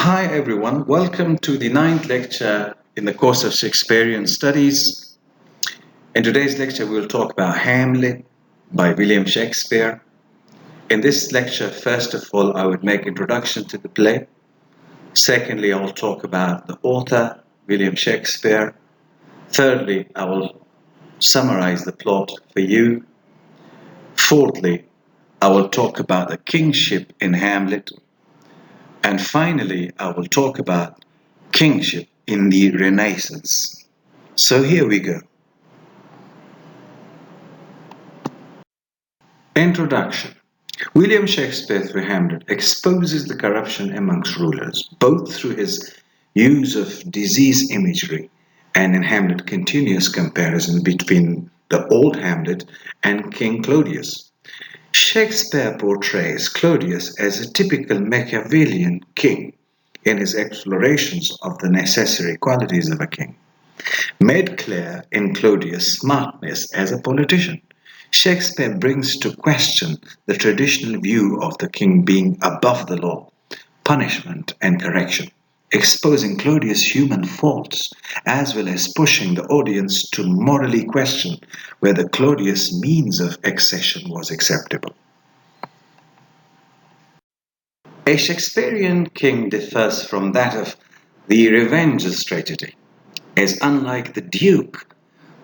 Hi everyone, welcome to the ninth lecture in the course of Shakespearean Studies. In today's lecture we'll talk about Hamlet by William Shakespeare. In this lecture, first of all, I would make introduction to the play. Secondly, I will talk about the author, William Shakespeare. Thirdly, I will summarize the plot for you. Fourthly, I will talk about the kingship in Hamlet. And finally, I will talk about kingship in the Renaissance. So here we go. Introduction. William Shakespeare through Hamlet exposes the corruption amongst rulers, both through his use of disease imagery and in Hamlet continuous comparison between the old Hamlet and King Claudius. Shakespeare portrays Claudius as a typical Machiavellian king in his explorations of the necessary qualities of a king. Made clear in Claudius' smartness as a politician, Shakespeare brings to question the traditional view of the king being above the law, punishment, and correction, exposing Claudius' human faults, as well as pushing the audience to morally question whether Claudius' means of accession was acceptable. A Shakespearean king differs from that of the Revenger's tragedy, as unlike the Duke,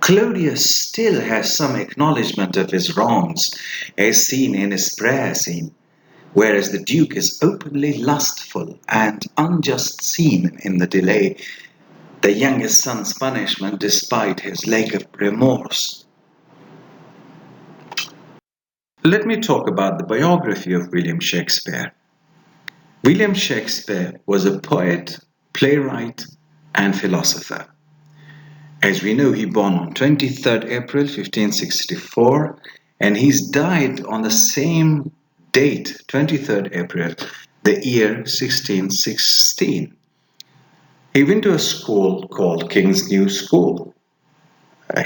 Claudius still has some acknowledgement of his wrongs, as seen in his prayer scene, whereas the Duke is openly lustful and unjust seen in the delay the youngest son's punishment despite his lack of remorse. Let me talk about the biography of William Shakespeare. William Shakespeare was a poet, playwright, and philosopher. As we know, he born on 23rd April 1564, and he's died on the same date, 23rd April, the year 1616. He went to a school called King's New School.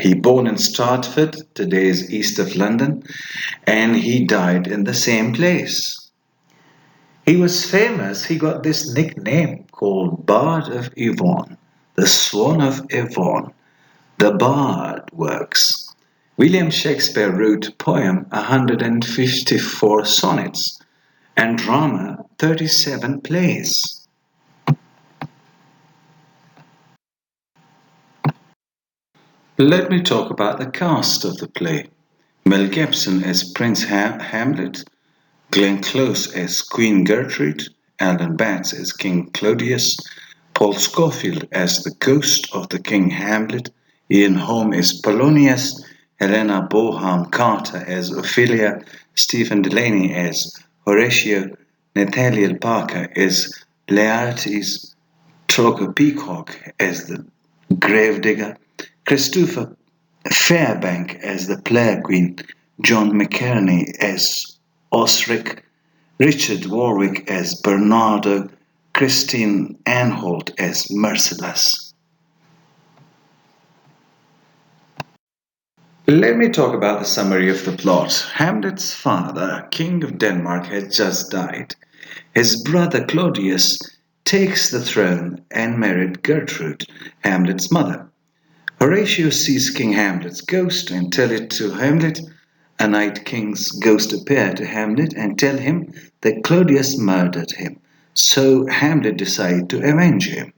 He born in Stratford, today's east of London, and he died in the same place. He was famous. He got this nickname called Bard of Avon, the Swan of Avon. The Bard works. William Shakespeare wrote poem 154 sonnets and drama 37 plays. Let me talk about the cast of the play. Mel Gibson as Prince Hamlet, Glenn Close as Queen Gertrude, Alan Batts as King Claudius, Paul Scofield as the ghost of the King Hamlet, Ian Holm as Polonius, Helena Bonham Carter as Ophelia, Stephen Delaney as Horatio, Nathaniel Parker as Laertes, Troker Peacock as the gravedigger, Christopher Fairbank as the Player Queen, John McKerney as Osric, Richard Warwick as Bernardo, Christine Anholt as Merciless. Let me talk about the summary of the plot. Hamlet's father, King of Denmark, had just died. His brother Claudius takes the throne and married Gertrude, Hamlet's mother. Horatio sees King Hamlet's ghost and tells it to Hamlet. A night King's ghost appears to Hamlet and tells him that Claudius murdered him, so Hamlet decides to avenge him.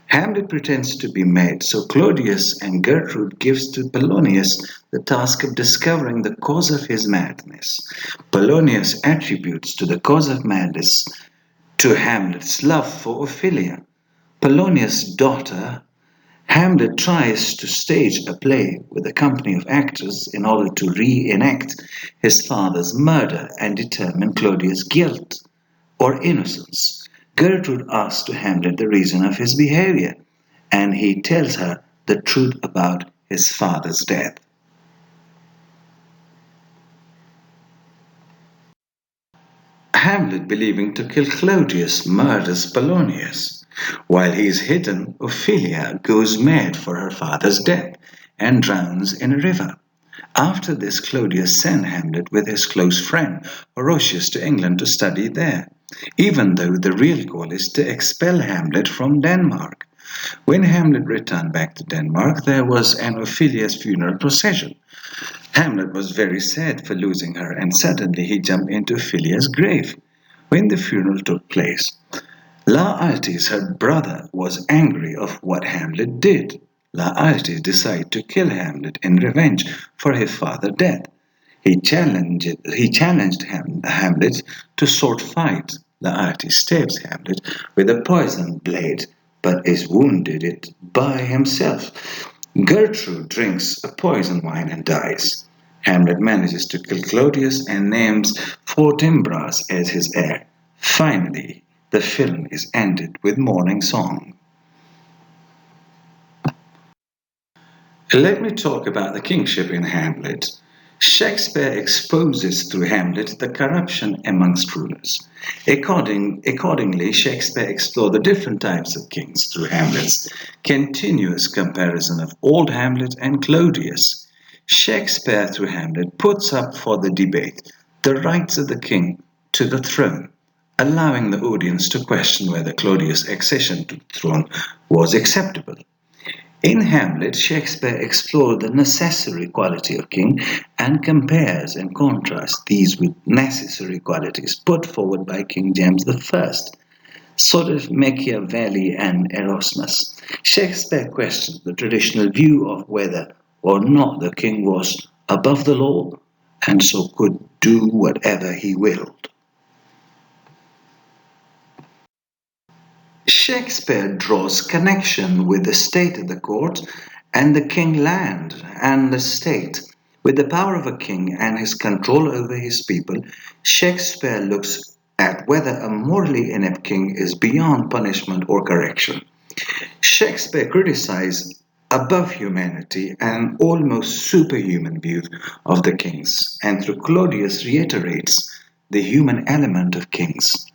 Hamlet pretends to be mad, so Claudius and Gertrude gives to Polonius the task of discovering the cause of his madness. Polonius attributes to the cause of madness to Hamlet's love for Ophelia, Polonius' daughter. Hamlet tries to stage a play with a company of actors in order to reenact his father's murder and determine Claudius' guilt or innocence. Gertrude asks to Hamlet the reason of his behavior, and he tells her the truth about his father's death. Hamlet, believing to kill Claudius, murders Polonius. While he is hidden, Ophelia goes mad for her father's death and drowns in a river. After this, Claudius sent Hamlet with his close friend Horatius to England to study there. even though the real goal is to expel Hamlet from Denmark. When Hamlet returned back to Denmark, there was an Ophelia's funeral procession. Hamlet was very sad for losing her, and suddenly he jumped into Ophelia's grave. When the funeral took place, Laertes, her brother, was angry of what Hamlet did. Laertes decided to kill Hamlet in revenge for his father's death. He challenged Hamlet to sword fight. Laertes stabs Hamlet with a poisoned blade, but is wounded it by himself. Gertrude drinks a poisoned wine and dies. Hamlet manages to kill Claudius and names Fortinbras as his heir. Finally, the film is ended with mourning song. Let me talk about the kingship in Hamlet. Shakespeare exposes through Hamlet the corruption amongst rulers. Accordingly, Shakespeare explored the different types of kings through Hamlet's continuous comparison of Old Hamlet and Claudius. Shakespeare, through Hamlet, puts up for the debate the rights of the king to the throne, allowing the audience to question whether Claudius' accession to the throne was acceptable. In Hamlet, Shakespeare explored the necessary quality of king and compares and contrasts these with necessary qualities put forward by King James I, sort of Machiavelli and Erasmus. Shakespeare questions the traditional view of whether or not the king was above the law and so could do whatever he willed. Shakespeare draws connection with the state of the court and the king land and the state. With the power of a king and his control over his people, Shakespeare looks at whether a morally inept king is beyond punishment or correction. Shakespeare criticized above humanity and almost superhuman views of the kings, and through Claudius reiterates the human element of kings.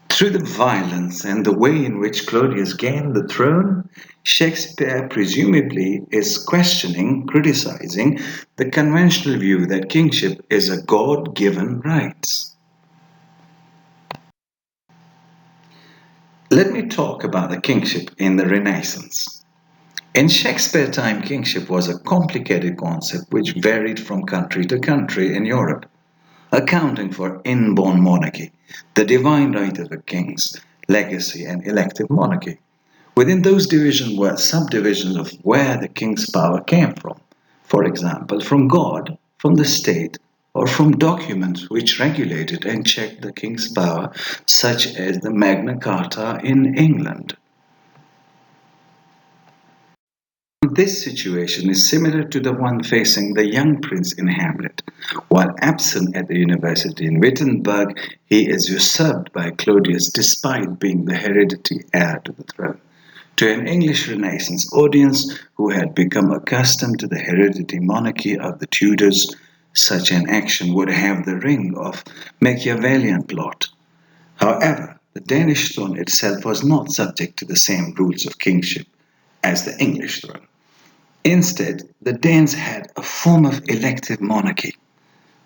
Through the violence and the way in which Claudius gained the throne, Shakespeare presumably is questioning, criticizing the conventional view that kingship is a God given right. Let me talk about the kingship in the Renaissance. In Shakespeare time, kingship was a complicated concept which varied from country to country in Europe, accounting for inborn monarchy, the divine right of the kings, legacy, and elective monarchy. Within those divisions were subdivisions of where the king's power came from. For example, from God, from the state, or from documents which regulated and checked the king's power, such as the Magna Carta in England. This situation is similar to the one facing the young prince in Hamlet. While absent at the university in Wittenberg, he is usurped by Claudius despite being the hereditary heir to the throne. To an English Renaissance audience who had become accustomed to the hereditary monarchy of the Tudors, such an action would have the ring of Machiavellian plot. However, the Danish throne itself was not subject to the same rules of kingship as the English throne. Instead, the Danes had a form of elective monarchy.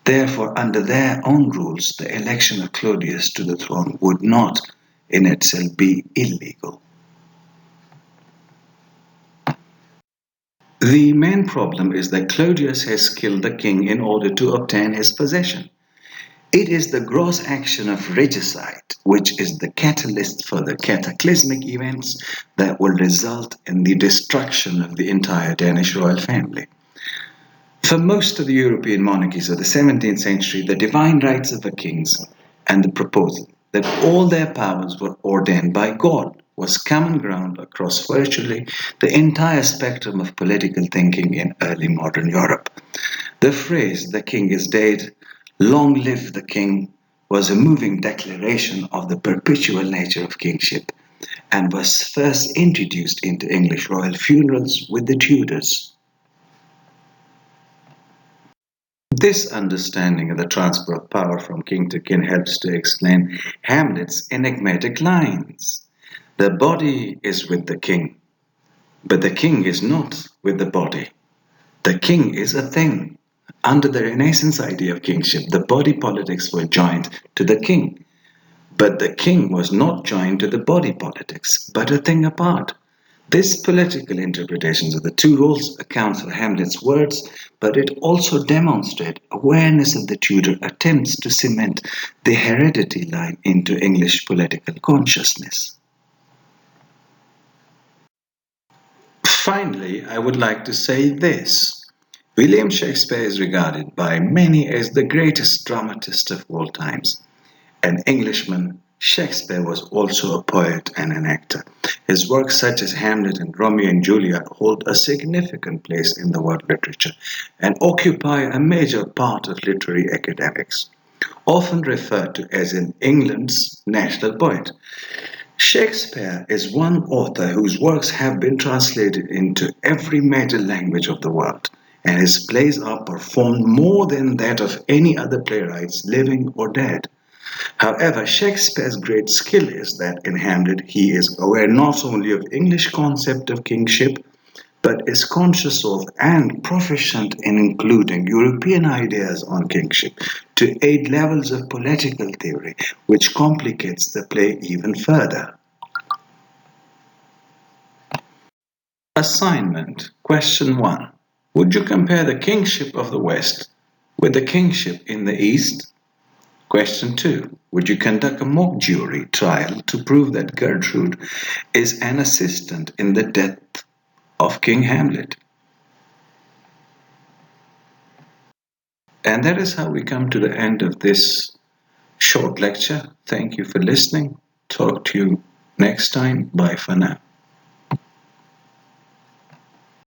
Therefore, under their own rules, the election of Claudius to the throne would not in itself be illegal. The main problem is that Claudius has killed the king in order to obtain his possession. It is the gross action of regicide which is the catalyst for the cataclysmic events that will result in the destruction of the entire Danish royal family. For most of the European monarchies of the 17th century, the divine rights of the kings and the proposal that all their powers were ordained by God was common ground across virtually the entire spectrum of political thinking in early modern Europe. The phrase, "the king is dead, long live the king," was a moving declaration of the perpetual nature of kingship and was first introduced into English royal funerals with the Tudors. This understanding of the transfer of power from king to king helps to explain Hamlet's enigmatic lines. The body is with the king, but the king is not with the body. The king is a thing. Under the Renaissance idea of kingship, the body politics were joined to the king. But the king was not joined to the body politics, but a thing apart. This political interpretations of the two roles accounts for Hamlet's words, but it also demonstrates awareness of the Tudor attempts to cement the heredity line into English political consciousness. Finally, I would like to say this. William Shakespeare is regarded by many as the greatest dramatist of all times. An Englishman, Shakespeare was also a poet and an actor. His works such as Hamlet and Romeo and Juliet hold a significant place in the world literature and occupy a major part of literary academics, often referred to as in England's national poet. Shakespeare is one author whose works have been translated into every major language of the world, and his plays are performed more than that of any other playwrights living or dead. However, Shakespeare's great skill is that in Hamlet he is aware not only of English concept of kingship, but is conscious of and proficient in including European ideas on kingship to aid levels of political theory, which complicates the play even further. Assignment Question 1. Would you compare the kingship of the West with the kingship in the East? Question 2. Would you conduct a mock jury trial to prove that Gertrude is an assistant in the death of King Hamlet? And that is how we come to the end of this short lecture. Thank you for listening. Talk to you next time. Bye for now.